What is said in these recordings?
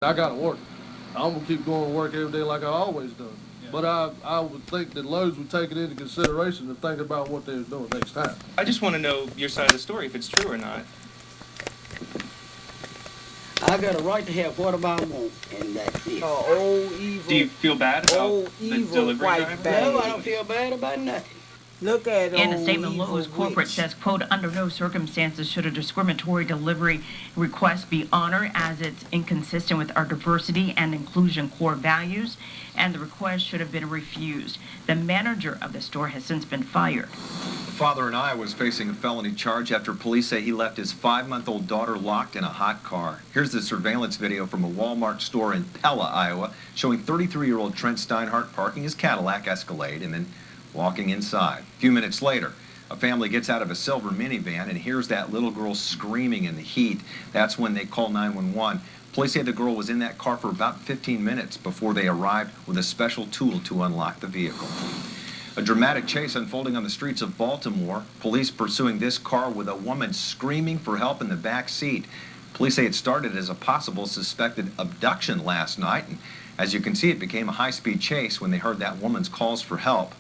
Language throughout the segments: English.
I gotta work. I'm gonna keep going to work every day like I always done. Yeah. But I would think that Lowe's would take it into consideration and think about what they're doing next time. I just want to know your side of the story, if it's true or not. I got a right to have whatever I want, and that's it. Old evil. Do you feel bad about Old the evil delivery white driver? bag. No, I don't feel bad about nothing. Look at In a old statement, evil Lowe's corporate witch. says, quote, under no circumstances should a discriminatory delivery request be honored as it's inconsistent with our diversity and inclusion core values, and the request should have been refused. The manager of the store has since been fired. The father in Iowa is facing a felony charge after police say he left his 5-month-old daughter locked in a hot car. Here's the surveillance video from a Walmart store in Pella, Iowa, showing 33-year-old Trent Steinhardt parking his Cadillac Escalade and then walking inside. A few minutes later, a family gets out of a silver minivan and hears that little girl screaming in the heat. That's when they call 911. Police say the girl was in that car for about 15 minutes before they arrived with a special tool to unlock the vehicle. A dramatic chase unfolding on the streets of Baltimore. Police pursuing this car with a woman screaming for help in the back seat. Police say it started as a possible suspected abduction last night, and as you can see, it became a high-speed chase when they heard that woman's calls for help.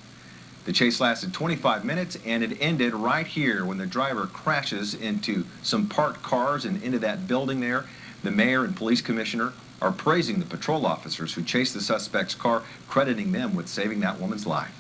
The chase lasted 25 minutes, and it ended right here when the driver crashes into some parked cars and into that building there. The mayor and police commissioner are praising the patrol officers who chased the suspect's car, crediting them with saving that woman's life.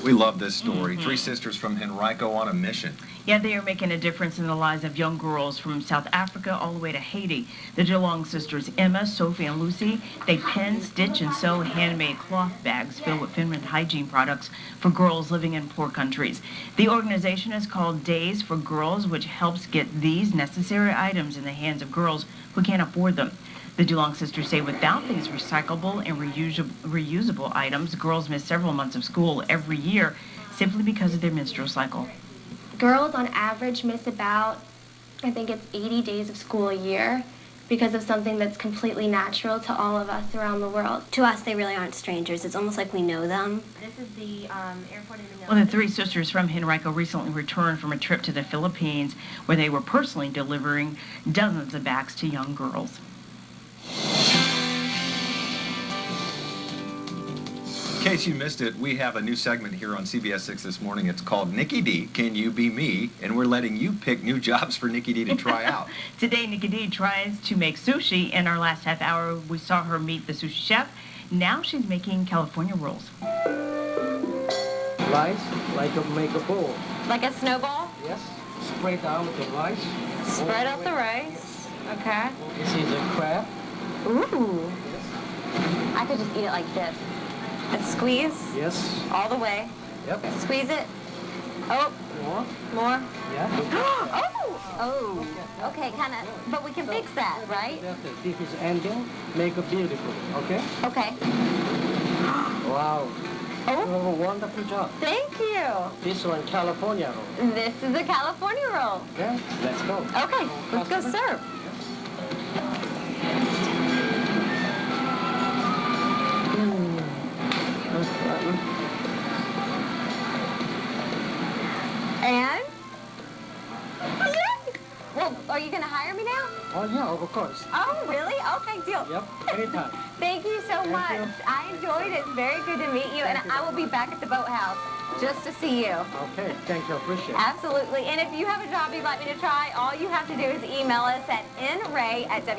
We love this story. Three sisters from Henrico on a mission. Yeah, they are making a difference in the lives of young girls from South Africa all the way to Haiti. The DeLong sisters, Emma, Sophie, and Lucy, they pin, stitch, and sew handmade cloth bags filled with feminine hygiene products for girls living in poor countries. The organization is called Days for Girls, which helps get these necessary items in the hands of girls who can't afford them. The DeLong sisters say without these recyclable and reusable items, girls miss several months of school every year simply because of their menstrual cycle. Girls on average miss about, I think it's 80 days of school a year because of something that's completely natural to all of us around the world. To us, they really aren't strangers. It's almost like we know them. This is the airport in Manila. Well, the three sisters from Henrico recently returned from a trip to the Philippines where they were personally delivering dozens of bags to young girls. In case you missed it, we have a new segment here on CBS 6 this morning. It's called Nikki D, Can You Be Me? And we're letting you pick new jobs for Nikki D to try out. Today, Nikki D tries to make sushi. In our last half hour, we saw her meet the sushi chef. Now she's making California rolls. Rice, like to make a bowl. Like a snowball? Yes. Spread out the rice. Spread out the rice. Okay. This is a crab. Ooh. I could just eat it like this. And squeeze Yes. all the way. Yep. Squeeze it. Oh, More. more. Yeah. Oh. Okay, kind of. But we can fix that, right? This is ending. Make it beautiful. Okay. Okay. Wow. You Oh, have a wonderful job. thank you. This one, California roll. This is a California roll. Okay. Let's go. Okay, let's go serve. And? Yay! Well, are you going to hire me now? Oh yeah, of course. Oh, really? Okay, deal. Yep. Anytime. Thank you so much. you. I enjoyed it. Very good to meet you. And I will be back at the boathouse just to see you. Okay. Thank you. Appreciate it. Absolutely. And if you have a job you'd like me to try, all you have to do is email us at nray@wtvr.com.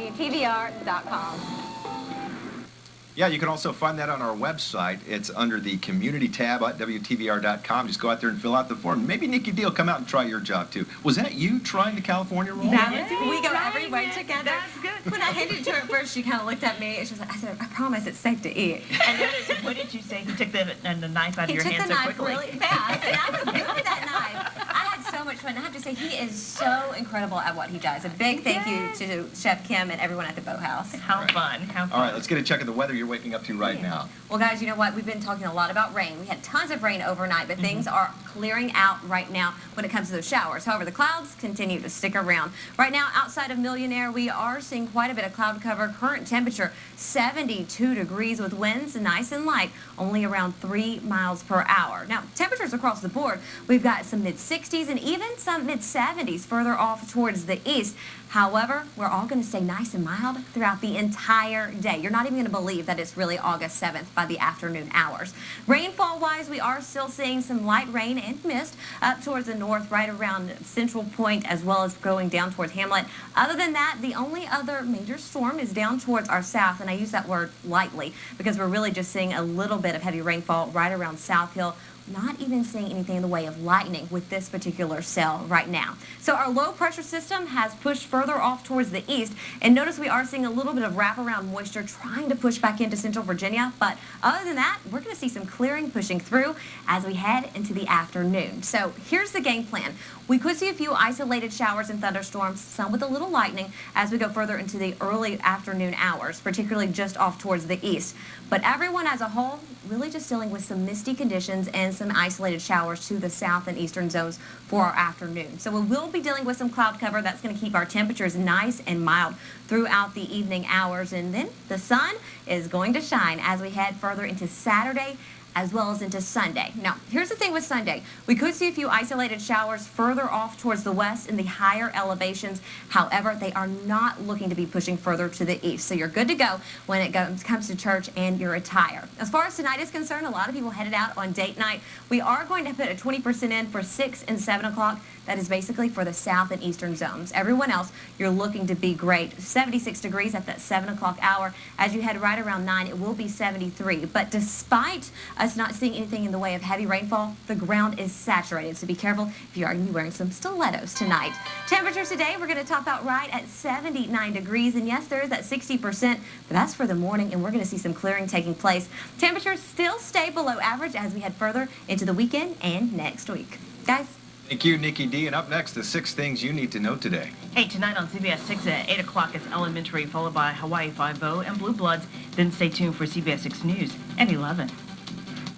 Yeah, you can also find that on our website. It's under the community tab at WTVR.com. Just go out there and fill out the form. Maybe Nikki D will come out and try your job, too. Was that you trying the California roll? That was me We go trying everywhere it. together. That's good. When I handed it to her at first, she kind of looked at me and she was like, I said, I promise it's safe to eat. And notice, what did you say? He took the knife out of He your took hand the so knife quickly. really fast, and I was good with that knife. I had so much fun. I have to say, he is so incredible at what he does. A big thank you to Chef Kim and everyone at the Boathouse. How fun. How fun. All right, let's get a check of the weather you're waking up to right now. Well, guys, you know what? We've been talking a lot about rain. We had tons of rain overnight, but things are clearing out right now when it comes to those showers. However, the clouds continue to stick around. Right now, outside of Millionaire, we are seeing quite a bit of cloud cover. Current temperature, 72 degrees with winds nice and light, only around 3 miles per hour. Now, temperatures across the board, we've got some mid-60s and even even some mid-70s further off towards the east. However, we're all going to stay nice and mild throughout the entire day. You're not even going to believe that it's really August 7th by the afternoon hours. Rainfall-wise, we are still seeing some light rain and mist up towards the north, right around Central Point, as well as going down towards Hamlet. Other than that, the only other major storm is down towards our south, and I use that word lightly because we're really just seeing a little bit of heavy rainfall right around South Hill. Not even seeing anything in the way of lightning with this particular cell right now. So our low pressure system has pushed further off towards the east, and notice we are seeing a little bit of wraparound moisture trying to push back into central Virginia, but other than that, we're going to see some clearing pushing through as we head into the afternoon. So here's the game plan. We could see a few isolated showers and thunderstorms, some with a little lightning, as we go further into the early afternoon hours, particularly just off towards the east. But everyone as a whole really just dealing with some misty conditions and some isolated showers to the south and eastern zones for our afternoon. So we will be dealing with some cloud cover that's going to keep our temperatures nice and mild throughout the evening hours. And then the sun is going to shine as we head further into Saturday as well as into Sunday. Now, here's the thing with Sunday. We could see a few isolated showers further off towards the west in the higher elevations. However, they are not looking to be pushing further to the east. So you're good to go when it comes to church and your attire. As far as tonight is concerned, a lot of people headed out on date night. We are going to put a 20% in for 6 and 7 o'clock. That is basically for the south and eastern zones. Everyone else, you're looking to be great. 76 degrees at that 7 o'clock hour. As you head right around 9, it will be 73. But despite us not seeing anything in the way of heavy rainfall, the ground is saturated. So be careful if you are going to be wearing some stilettos tonight. Temperatures today, we're going to top out right at 79 degrees. And yes, there is that 60%, but that's for the morning, and we're going to see some clearing taking place. Temperatures still stay below average as we head further into the weekend and next week. Guys. Thank you, Nikki D. And up next, the 6 things you need to know today. Hey, tonight on CBS 6 at 8 o'clock, it's Elementary, followed by Hawaii Five-0 and Blue Bloods. Then stay tuned for CBS 6 News at 11.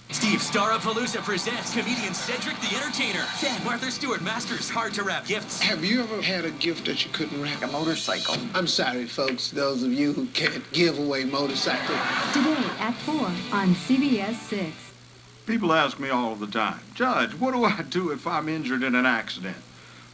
Steve, Starapalooza presents comedian Cedric the Entertainer. Then Martha Stewart masters hard-to-wrap gifts. Have you ever had a gift that you couldn't wrap? A motorcycle. I'm sorry, folks, those of you who can't give away motorcycles. Today at 4 on CBS 6. People ask me all the time, Judge, what do I do if I'm injured in an accident?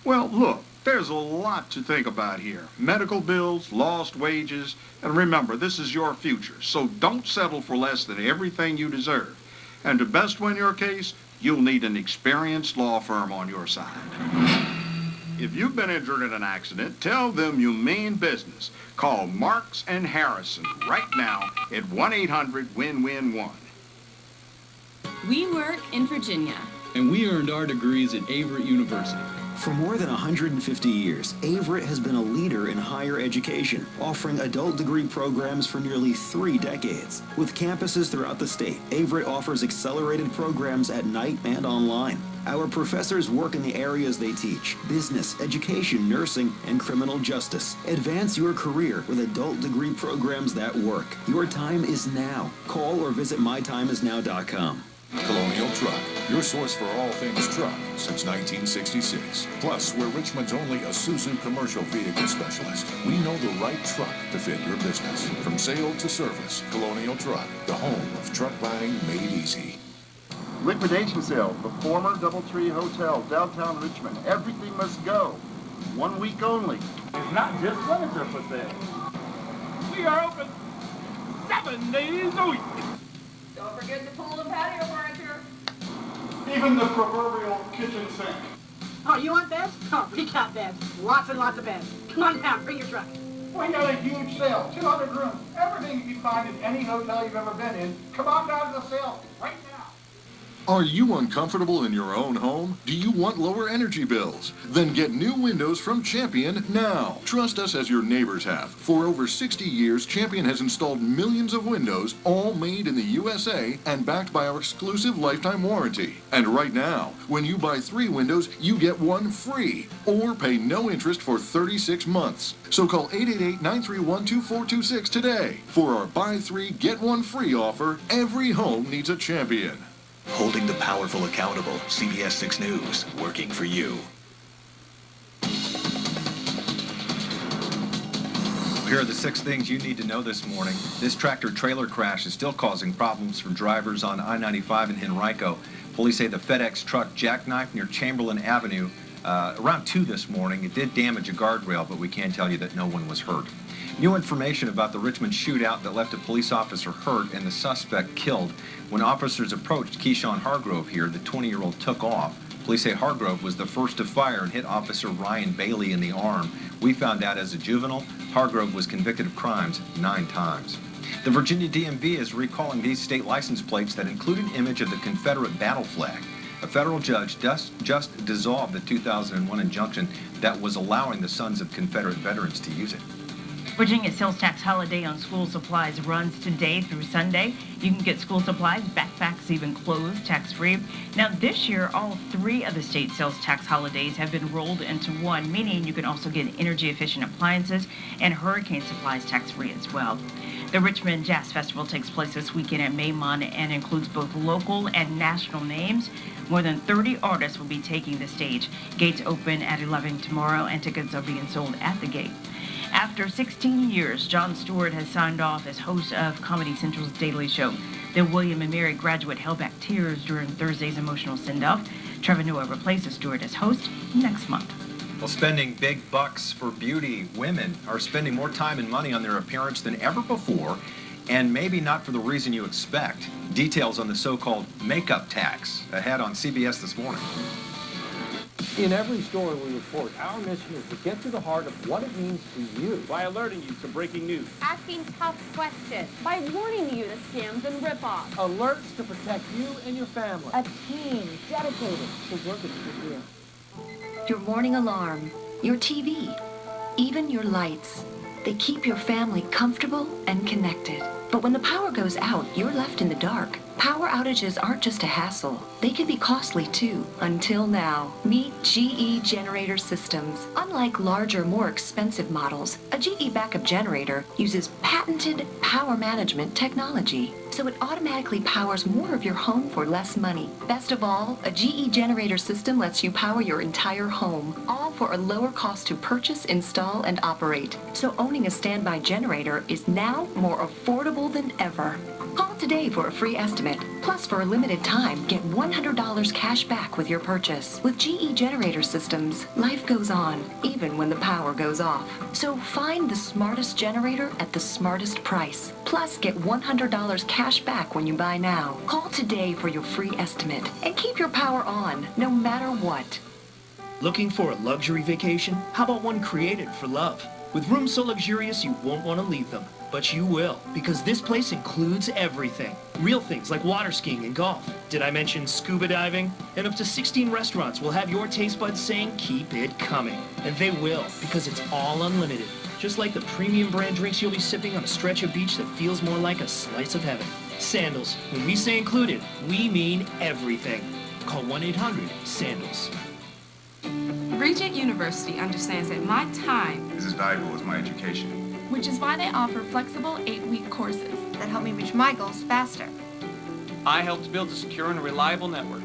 Well, look, there's a lot to think about here. Medical bills, lost wages, and remember, this is your future, so don't settle for less than everything you deserve. And to best win your case, you'll need an experienced law firm on your side. If you've been injured in an accident, tell them you mean business. Call Marks and Harrison right now at 1-800-WIN-WIN-1. We work in Virginia. And we earned our degrees at Averett University. For more than 150 years, Averett has been a leader in higher education, offering adult degree programs for nearly 3 decades. With campuses throughout the state, Averett offers accelerated programs at night and online. Our professors work in the areas they teach: business, education, nursing, and criminal justice. Advance your career with adult degree programs that work. Your time is now. Call or visit mytimeisnow.com. Colonial Truck, your source for all things truck since 1966. Plus, we're Richmond's only Isuzu commercial vehicle specialist. We know the right truck to fit your business. From sale to service, Colonial Truck, the home of truck buying made easy. Liquidation sale, the former Doubletree Hotel, downtown Richmond. Everything must go. 1 week only. It's not just furniture for sale. We are open 7 days a week. Don't forget the pool and patio furniture. Even the proverbial kitchen sink. Oh, you want beds? Oh, we got beds. Lots and lots of beds. Come on down, bring your truck. We got a huge sale, 200 rooms. Everything you can find in any hotel you've ever been in. Come on down to the sale right now. Are you uncomfortable in your own home? Do you want lower energy bills? Then get new windows from Champion now. Trust us as your neighbors have. For over 60 years, Champion has installed millions of windows, all made in the USA and backed by our exclusive lifetime warranty. And right now, when you buy 3 windows, you get 1 free or pay no interest for 36 months. So call 888-931-2426 today for our buy 3, get 1 free offer. Every home needs a Champion. Holding the powerful accountable. CBS 6 News, working for you. Here are the 6 things you need to know this morning. This tractor-trailer crash is still causing problems for drivers on I-95 in Henrico. Police say the FedEx truck jackknifed near Chamberlain Avenue around 2 this morning. It did damage a guardrail, but we can tell you that no one was hurt. New information about the Richmond shootout that left a police officer hurt and the suspect killed. When officers approached Keyshawn Hargrove here, the 20-year-old took off. Police say Hargrove was the first to fire and hit Officer Ryan Bailey in the arm. We found out as a juvenile, Hargrove was convicted of crimes 9 times. The Virginia DMV is recalling these state license plates that include an image of the Confederate battle flag. A federal judge just dissolved the 2001 injunction that was allowing the Sons of Confederate Veterans to use it. Virginia sales tax holiday on school supplies runs today through Sunday. You can get school supplies, backpacks, even clothes, tax-free. Now, this year, all 3 of the state sales tax holidays have been rolled into one, meaning you can also get energy-efficient appliances and hurricane supplies tax-free as well. The Richmond Jazz Festival takes place this weekend at Maymont and includes both local and national names. More than 30 artists will be taking the stage. Gates open at 11 tomorrow, and tickets are being sold at the gate. After 16 years, Jon Stewart has signed off as host of Comedy Central's Daily Show. The William & Mary graduate held back tears during Thursday's emotional send-off. Trevor Noah replaces Stewart as host next month. Well, spending big bucks for beauty, women are spending more time and money on their appearance than ever before, and maybe not for the reason you expect. Details on the so-called makeup tax ahead on CBS This Morning. In every story we report, our mission is to get to the heart of what it means to you. By alerting you to breaking news. Asking tough questions. By warning you to scams and rip-offs. Alerts to protect you and your family. A team dedicated to working for you. Your morning alarm, your TV, even your lights. They keep your family comfortable and connected. But when the power goes out, you're left in the dark. Power outages aren't just a hassle. They can be costly too. Until now. Meet GE Generator Systems. Unlike larger, more expensive models, a GE backup generator uses patented power management technology. So it automatically powers more of your home for less money. Best of all, a GE Generator System lets you power your entire home, all for a lower cost to purchase, install, and operate. So owning a standby generator is now more affordable than ever. Call today for a free estimate. Plus, for a limited time, get $100 cash back with your purchase. With GE Generator Systems, life goes on, even when the power goes off. So find the smartest generator at the smartest price. Plus, get $100 cash back when you buy now. Call today for your free estimate and keep your power on, no matter what. Looking for a luxury vacation? How about one created for love? With rooms so luxurious you won't want to leave them. But you will, because this place includes everything. Real things like water skiing and golf. Did I mention scuba diving? And up to 16 restaurants will have your taste buds saying, keep it coming. And they will, because it's all unlimited. Just like the premium brand drinks you'll be sipping on a stretch of beach that feels more like a slice of heaven. Sandals. When we say included, we mean everything. Call 1-800-SANDALS. Regent University understands that my time is as valuable as my education, which is why they offer flexible 8-week courses that help me reach my goals faster. I helped build a secure and reliable network.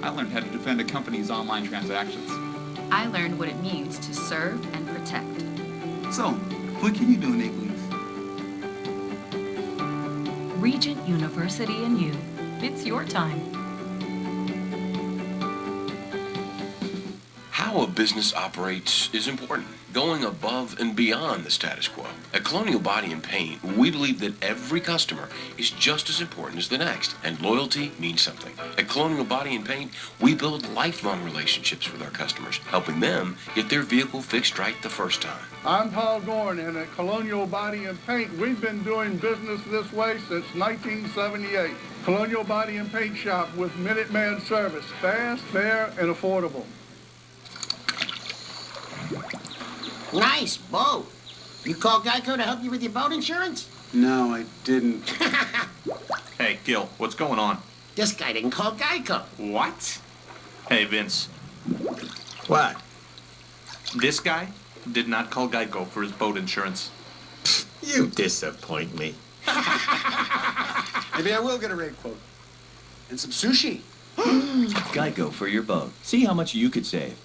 I learned how to defend a company's online transactions. I learned what it means to serve and protect. So, what can you do in 8 weeks? Regent University and you. It's your time. How a business operates is important, going above and beyond the status quo. At Colonial Body and Paint, we believe that every customer is just as important as the next, and loyalty means something. At Colonial Body and Paint, we build lifelong relationships with our customers, helping them get their vehicle fixed right the first time. I'm Paul Gorn, and at Colonial Body and Paint, we've been doing business this way since 1978. Colonial Body and Paint Shop with Minuteman service, fast, fair, and affordable. Nice boat. You call Geico to help you with your boat insurance? No, I didn't. Hey, Gil, what's going on? This guy didn't call Geico. What? Hey, Vince. What? This guy did not call Geico for his boat insurance. You disappoint me. Maybe I will get a rate quote. And some sushi. Geico for your boat. See how much you could save.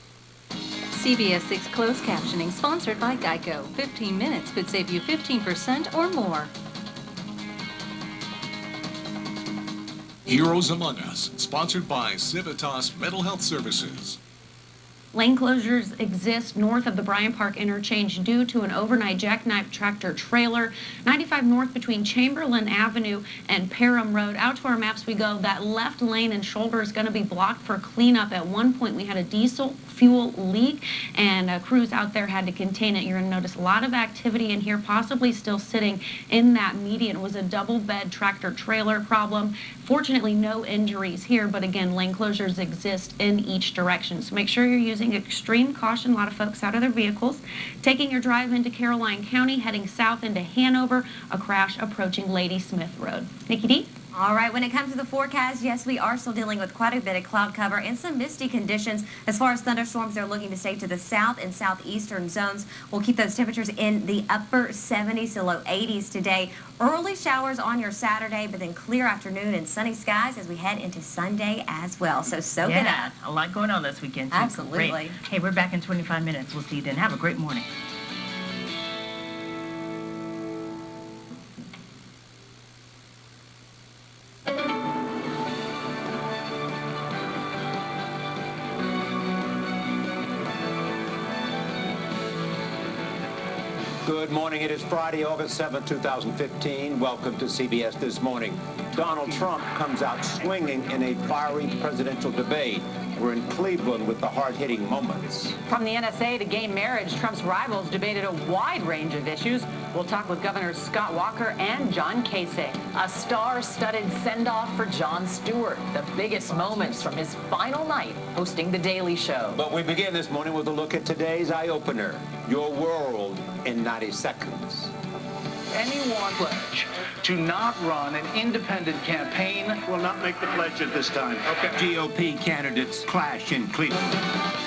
CBS 6 closed captioning sponsored by Geico. 15 minutes could save you 15% or more. Heroes Among Us, sponsored by Civitas Mental Health Services. Lane closures exist north of the Bryant Park interchange due to an overnight jackknife tractor trailer. 95 north between Chamberlain Avenue and Parham Road. Out to our maps we go. That left lane and shoulder is going to be blocked for cleanup. At one point we had a diesel fuel leak and crews out there had to contain it. You're going to notice a lot of activity in here, possibly still sitting in that median. It was a double bed tractor trailer problem. Fortunately, no injuries here, but again, lane closures exist in each direction. So make sure you're using extreme caution. A lot of folks out of their vehicles. Taking your drive into Caroline County, heading south into Hanover, a crash approaching Ladysmith Road. Nikki D? All right, when it comes to the forecast, yes, we are still dealing with quite a bit of cloud cover and some misty conditions. As far as thunderstorms, they're looking to stay to the south and southeastern zones. We'll keep those temperatures in the upper 70s to low 80s today. Early showers on your Saturday, but then clear afternoon and sunny skies as we head into Sunday as well. So soak it up. A lot going on this weekend, too. Absolutely. Great. Hey, we're back in 25 minutes. We'll see you then. Have a great morning. Good morning. It is Friday, August 7, 2015. Welcome to CBS This Morning. Donald Trump comes out swinging in a fiery presidential debate. We're in Cleveland with the hard-hitting moments. From the NSA to gay marriage, Trump's rivals debated a wide range of issues. We'll talk with Governors Scott Walker and John Kasich. A star-studded send-off for Jon Stewart. The biggest moments from his final night hosting The Daily Show. But we begin this morning with a look at today's eye-opener, Your World in 90 Seconds. Anyone pledge to not run an independent campaign will not make the pledge at this time. Okay. GOP candidates clash in Cleveland.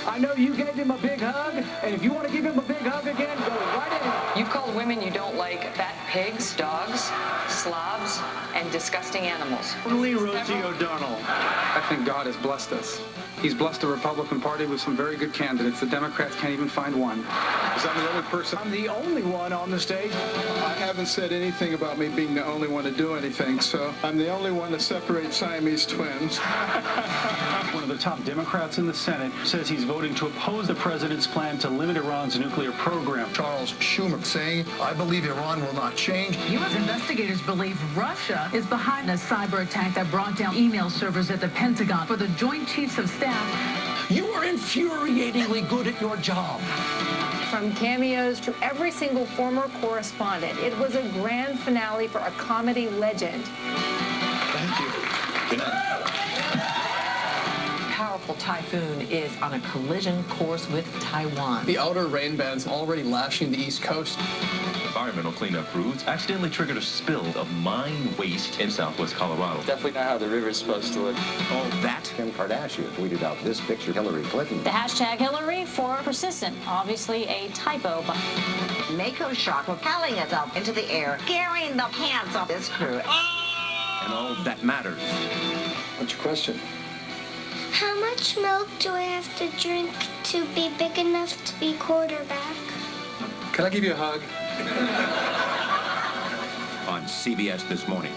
I know you gave him a big hug, and if you want to give him a big hug again, go right ahead. You've called women you don't like fat pigs, dogs, slobs, and disgusting animals. Lee Rosie O'Donnell. I think God has blessed us. He's blessed the Republican Party with some very good candidates. The Democrats can't even find one. Is that the only person? I'm the only one on the stage. I haven't said anything about me being the only one to do anything, so I'm the only one to separate Siamese twins. One of the top Democrats in the Senate says he's voting to oppose the president's plan to limit Iran's nuclear program. Charles Schumer saying, I believe Iran will not change. U.S. investigators believe Russia is behind a cyber attack that brought down email servers at the Pentagon. For the Joint Chiefs of Staff, you are infuriatingly good at your job. From cameos to every single former correspondent, it was a grand finale for a comedy legend. Thank you. Good night. Powerful typhoon is on a collision course with Taiwan. The outer rain band's already lashing the East Coast. Environmental cleanup crews accidentally triggered a spill of mine waste in southwest Colorado. Definitely not how the river's supposed to look. Oh, that? Kim Kardashian tweeted out this picture of Hillary Clinton. The hashtag Hillary for persistent. Obviously a typo. Mako shark propelling itself into the air, scaring the pants off this crew. And all that matters. What's your question? How much milk do I have to drink to be big enough to be quarterback? Can I give you a hug? On CBS This Morning.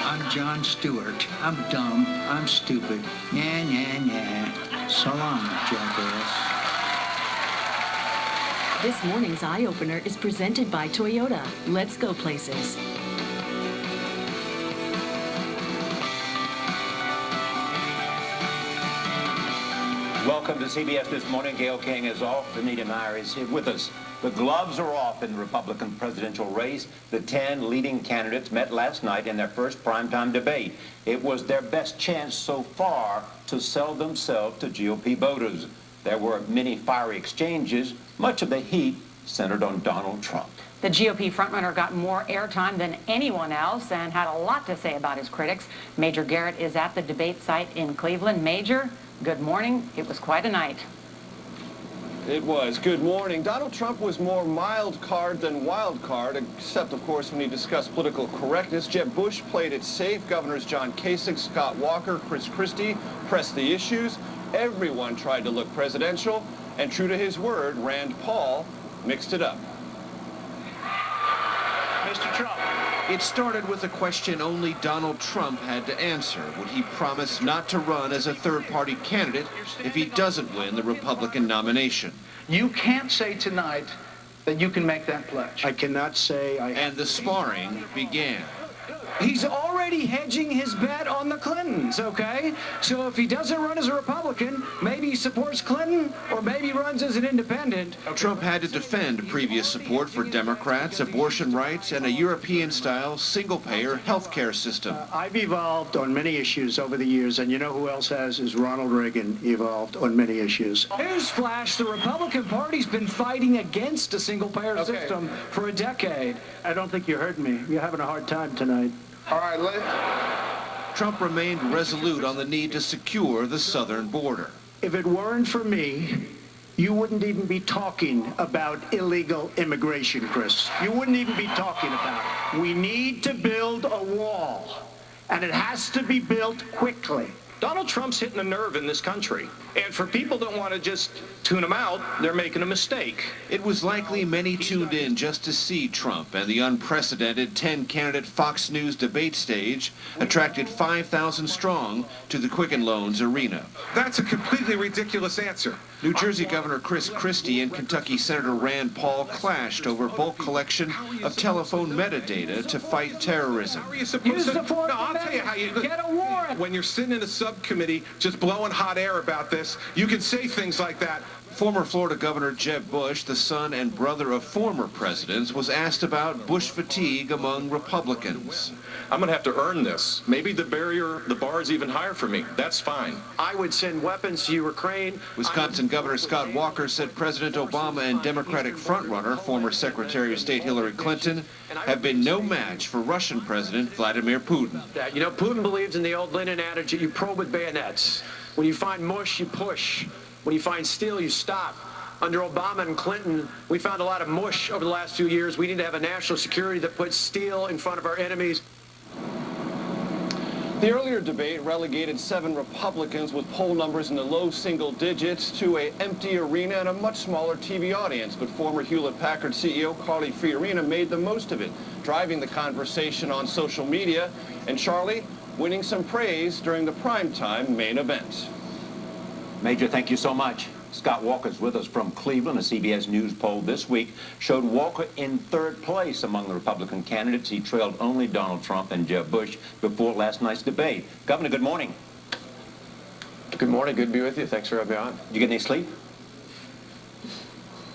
I'm Jon Stewart. I'm dumb. I'm stupid. Nah, nah, nah. So long, jackass. This morning's eye-opener is presented by Toyota. Let's go places. Welcome to CBS This Morning. Gail King is off. Anita Meyer is here with us. The gloves are off in the Republican presidential race. The 10 leading candidates met last night in their first primetime debate. It was their best chance so far to sell themselves to GOP voters. There were many fiery exchanges. Much of the heat centered on Donald Trump. The GOP frontrunner got more airtime than anyone else and had a lot to say about his critics. Major Garrett is at the debate site in Cleveland. Major, good morning. It was quite a night. It was. Good morning. Donald Trump was more mild card than wild card, except, of course, when he discussed political correctness. Jeb Bush played it safe. Governors John Kasich, Scott Walker, Chris Christie pressed the issues. Everyone tried to look presidential, and true to his word, Rand Paul mixed it up. Mr. Trump, It started with a question only Donald Trump had to answer. Would he promise not to run as a third-party candidate if he doesn't win the Republican nomination? You can't say tonight that you can make that pledge. I cannot say I... And the sparring began. He's already hedging his bet on the Clintons, okay? So if he doesn't run as a Republican, maybe he supports Clinton, or maybe he runs as an independent. Trump had to defend previous support for Democrats, abortion rights, and a European-style single-payer health care system. I've evolved on many issues over the years, and you know who else has is Ronald Reagan evolved on many issues. Newsflash, the Republican Party's been fighting against a single-payer system for a decade. I don't think you heard me. You're having a hard time tonight. All right, Trump remained resolute on the need to secure the southern border. If it weren't for me, you wouldn't even be talking about illegal immigration, Chris. You wouldn't even be talking about it. We need to build a wall, and it has to be built quickly. Donald Trump's hitting a nerve in this country. And for people that want to just tune him out, they're making a mistake. It was likely many tuned in just to see Trump, and the unprecedented 10-candidate Fox News debate stage attracted 5,000 strong to the Quicken Loans Arena. That's a completely ridiculous answer. New Jersey Governor Chris Christie and Kentucky Senator Rand Paul clashed over bulk collection of telephone metadata to fight terrorism. How are you supposed to? No, I'll tell you how you get a warrant. When you're sitting in a subcommittee just blowing hot air about this, you can say things like that. Former Florida Governor Jeb Bush, the son and brother of former presidents, was asked about Bush fatigue among Republicans. I'm going to have to earn this. Maybe the bar is even higher for me. That's fine. I would send weapons to Ukraine. Wisconsin Governor Scott Walker said President Obama and Democratic frontrunner, former Secretary of State Hillary Clinton, have been no match for Russian President Vladimir Putin. You know, Putin believes in the old Lenin adage, you probe with bayonets. When you find mush, you push. When you find steel, you stop. Under Obama and Clinton, we found a lot of mush over the last few years. We need to have a national security that puts steel in front of our enemies. The earlier debate relegated 7 Republicans with poll numbers in the low single digits to an empty arena and a much smaller TV audience. But former Hewlett-Packard CEO Carly Fiorina made the most of it, driving the conversation on social media, and Charlie winning some praise during the primetime main event. Major, thank you so much. Scott Walker's with us from Cleveland. A CBS News poll this week showed Walker in 3rd place among the Republican candidates. He trailed only Donald Trump and Jeb Bush before last night's debate. Governor, good morning. Good morning. Good to be with you. Thanks for having me on. Did you get any sleep?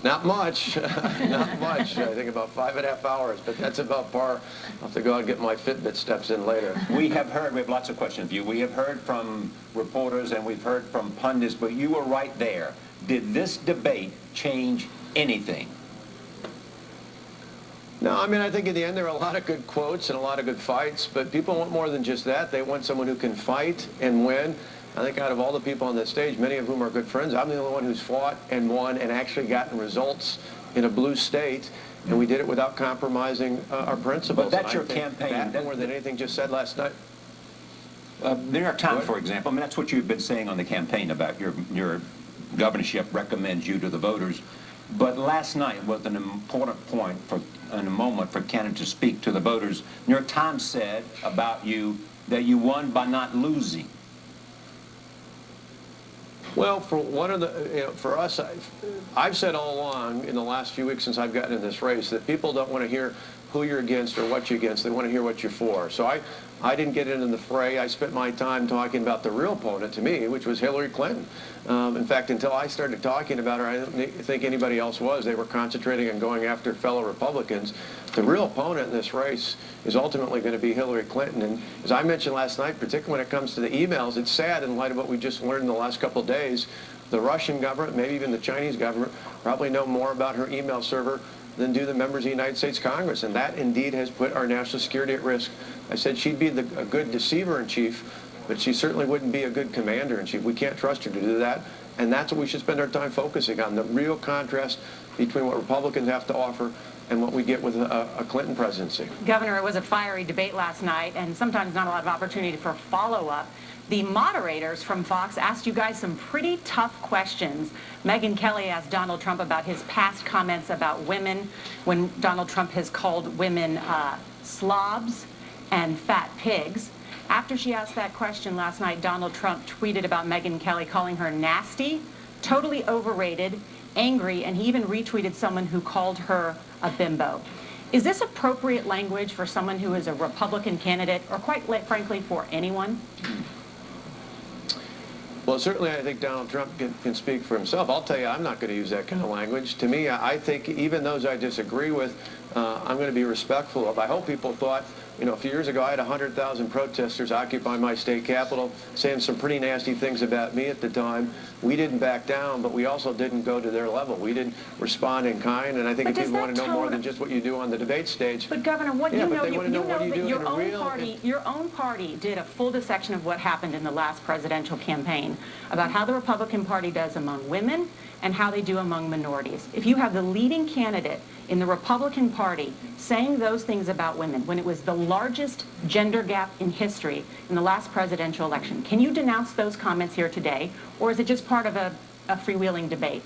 Not much. Not much. I think about 5.5 hours, but that's about par. I'll have to go out and get my Fitbit steps in later. We have lots of questions for you. We have heard from reporters and we've heard from pundits, but you were right there. Did this debate change anything? No, I mean, I think in the end there are a lot of good quotes and a lot of good fights, but people want more than just that. They want someone who can fight and win. I think out of all the people on that stage, many of whom are good friends, I'm the only one who's fought and won and actually gotten results in a blue state, and we did it without compromising our principles. But that's your campaign. That more than anything just said last night. The New York Times, for example, I mean, that's what you've been saying on the campaign about your governorship recommends you to the voters. But last night was an important point in a moment for candidates to speak to the voters. New York Times said about you that you won by not losing. Well, for one of the, for us, I've said all along in the last few weeks since I've gotten in this race that people don't want to hear who you're against or what you're against. They want to hear what you're for. So I didn't get into the fray. I spent my time talking about the real opponent to me, which was Hillary Clinton. In fact, until I started talking about her, I don't think anybody else was. They were concentrating on going after fellow Republicans. The real opponent in this race is ultimately going to be Hillary Clinton. And as I mentioned last night, particularly when it comes to the emails, it's sad in light of what we just learned in the last couple of days. The Russian government, maybe even the Chinese government, probably know more about her email server than do the members of the United States Congress. And that indeed has put our national security at risk. I said she'd be a good deceiver-in-chief, but she certainly wouldn't be a good commander-in-chief. We can't trust her to do that. And that's what we should spend our time focusing on, the real contrast between what Republicans have to offer and what we get with a Clinton presidency. Governor, it was a fiery debate last night, and sometimes not a lot of opportunity for follow-up. The moderators from Fox asked you guys some pretty tough questions. Megyn Kelly asked Donald Trump about his past comments about women, when Donald Trump has called women slobs and fat pigs. After she asked that question last night, Donald Trump tweeted about Megyn Kelly, calling her nasty, totally overrated, angry, and he even retweeted someone who called her a bimbo. Is this appropriate language for someone who is a Republican candidate, or quite frankly for anyone? Well, certainly I think Donald Trump can speak for himself. I'll tell you, I'm not going to use that kind of language. To me, I think even those I disagree with, I'm going to be respectful of. I hope people thought, you know, a few years ago I had 100,000 protesters occupy my state capitol saying some pretty nasty things about me at the time. We didn't back down, but we also didn't go to their level. We didn't respond in kind, and I think if people want to know more than just what you do on the debate stage. But Governor, what yeah, you but know, they want to know what you do in a real. Your own party did a full dissection of what happened in the last presidential campaign about how the Republican Party does among women and how they do among minorities. If you have the leading candidate in the Republican Party saying those things about women when it was the largest gender gap in history in the last presidential election, can you denounce those comments here today, or is it just part of a freewheeling debate?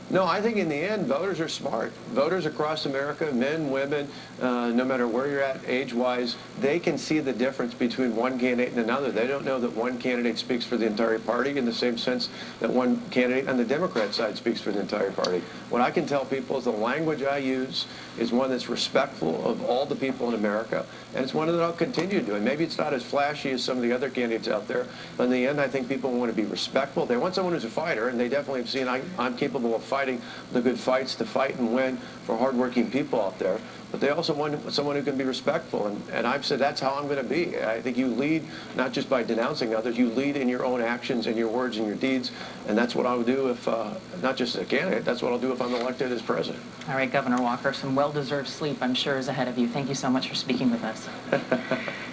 No, I think in the end, voters are smart. Voters across America, men, women, no matter where you're at age-wise, they can see the difference between one candidate and another. They don't know that one candidate speaks for the entire party in the same sense that one candidate on the Democrat side speaks for the entire party. What I can tell people is the language I use is one that's respectful of all the people in America, and it's one that I'll continue doing. Maybe it's not as flashy as some of the other candidates out there, but in the end, I think people want to be respectful. They want someone who's a fighter, and they definitely have seen I'm capable of fighting the good fights to fight and win for hardworking people out there. But they also want someone who can be respectful, and I've said that's how I'm going to be. I think you lead not just by denouncing others, you lead in your own actions and your words and your deeds, and that's what I would do if, not just as a candidate, that's what I'll do if I'm elected as president. All right, Governor Walker, some well-deserved sleep, I'm sure, is ahead of you. Thank you so much for speaking with us.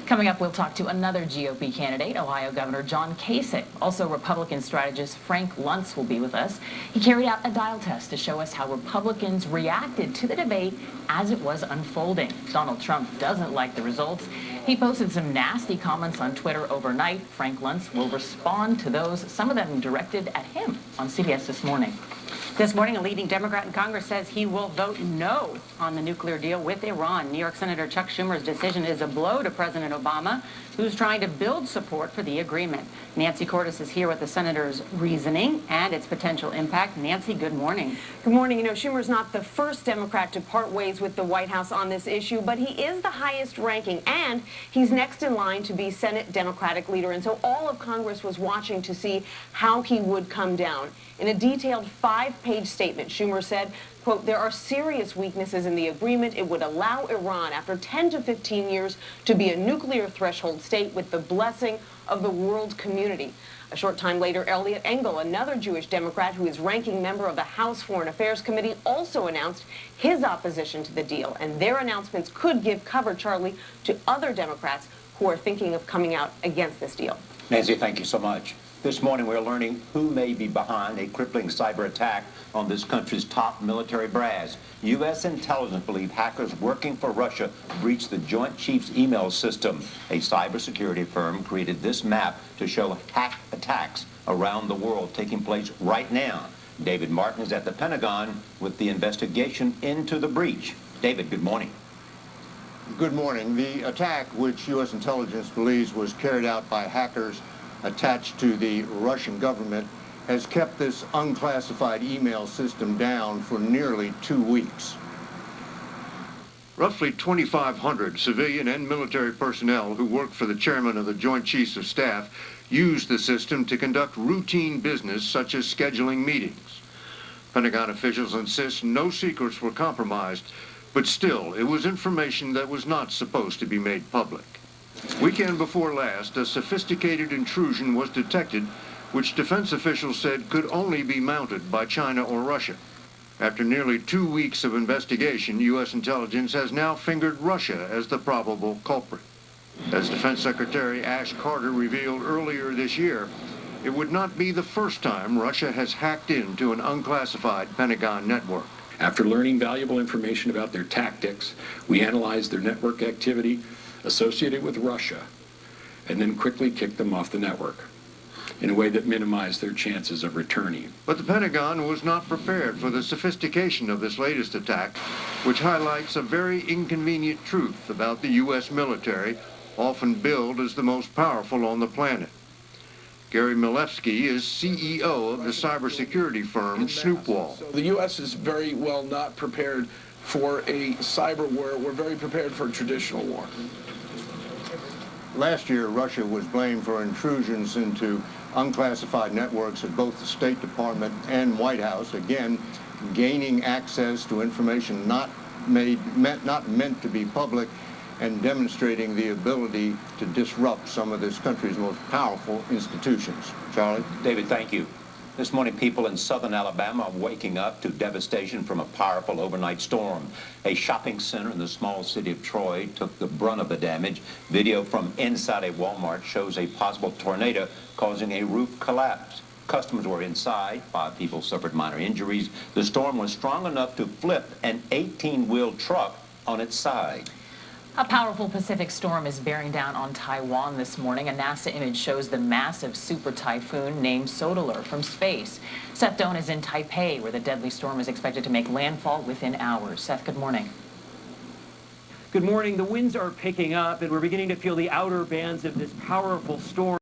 Coming up, we'll talk to another GOP candidate, Ohio Governor John Kasich. Also, Republican strategist Frank Luntz will be with us. He carried out a dial test to show us how Republicans reacted to the debate as it was unfolding. Donald Trump doesn't like the results. He posted some nasty comments on Twitter overnight. Frank Luntz will respond to those, some of them directed at him, on CBS This Morning. This morning, a leading Democrat in Congress says he will vote no on the nuclear deal with Iran. New York Senator Chuck Schumer's decision is a blow to President Obama, who's trying to build support for the agreement. Nancy Cordes is here with the senator's reasoning and its potential impact. Nancy, good morning. Good morning. You know, Schumer's not the first Democrat to part ways with the White House on this issue, but he is the highest ranking, and he's next in line to be Senate Democratic leader. And so all of Congress was watching to see how he would come down. In a detailed 5-page statement, Schumer said, quote, there are serious weaknesses in the agreement. It would allow Iran, after 10 to 15 years, to be a nuclear threshold state with the blessing of the world community. A short time later, Eliot Engel, another Jewish Democrat who is ranking member of the House Foreign Affairs Committee, also announced his opposition to the deal. And their announcements could give cover, Charlie, to other Democrats who are thinking of coming out against this deal. Nancy, thank you so much. This morning, we're learning who may be behind a crippling cyber attack on this country's top military brass. U.S. intelligence believe hackers working for Russia breached the Joint Chiefs email system. A cybersecurity firm created this map to show hack attacks around the world taking place right now. David Martin is at the Pentagon with the investigation into the breach. David, good morning. Good morning. The attack, which U.S. intelligence believes was carried out by hackers attached to the Russian government, has kept this unclassified email system down for nearly 2 weeks. Roughly 2,500 civilian and military personnel who work for the chairman of the Joint Chiefs of Staff use the system to conduct routine business such as scheduling meetings. Pentagon officials insist no secrets were compromised, but still, it was information that was not supposed to be made public. Weekend before last, a sophisticated intrusion was detected, which defense officials said could only be mounted by China or Russia. After nearly 2 weeks of investigation, U.S. intelligence has now fingered Russia as the probable culprit. As Defense Secretary Ash Carter revealed earlier this year, it would not be the first time Russia has hacked into an unclassified Pentagon network. After learning valuable information about their tactics, we analyzed their network activity associated with Russia, and then quickly kicked them off the network. in a way that minimized their chances of returning. But the Pentagon was not prepared for the sophistication of this latest attack, which highlights a very inconvenient truth about the U.S. military, often billed as the most powerful on the planet. Gary Milewski is CEO of the cybersecurity firm Snoopwall. So the U.S. is very well not prepared for a cyber war. We're very prepared for a traditional war. Last year, Russia was blamed for intrusions into unclassified networks at both the State Department and White House, again, gaining access to information not meant to be public, and demonstrating the ability to disrupt some of this country's most powerful institutions. Charlie? David, thank you. This morning, people in southern Alabama are waking up to devastation from a powerful overnight storm. A shopping center in the small city of Troy took the brunt of the damage. Video from inside a Walmart shows a possible tornado causing a roof collapse. Customers were inside. 5 people suffered minor injuries. The storm was strong enough to flip an 18-wheel truck on its side. A powerful Pacific storm is bearing down on Taiwan this morning. A NASA image shows the massive super typhoon named Sotaler from space. Seth Doan is in Taipei, where the deadly storm is expected to make landfall within hours. Seth, good morning. Good morning. The winds are picking up, and we're beginning to feel the outer bands of this powerful storm.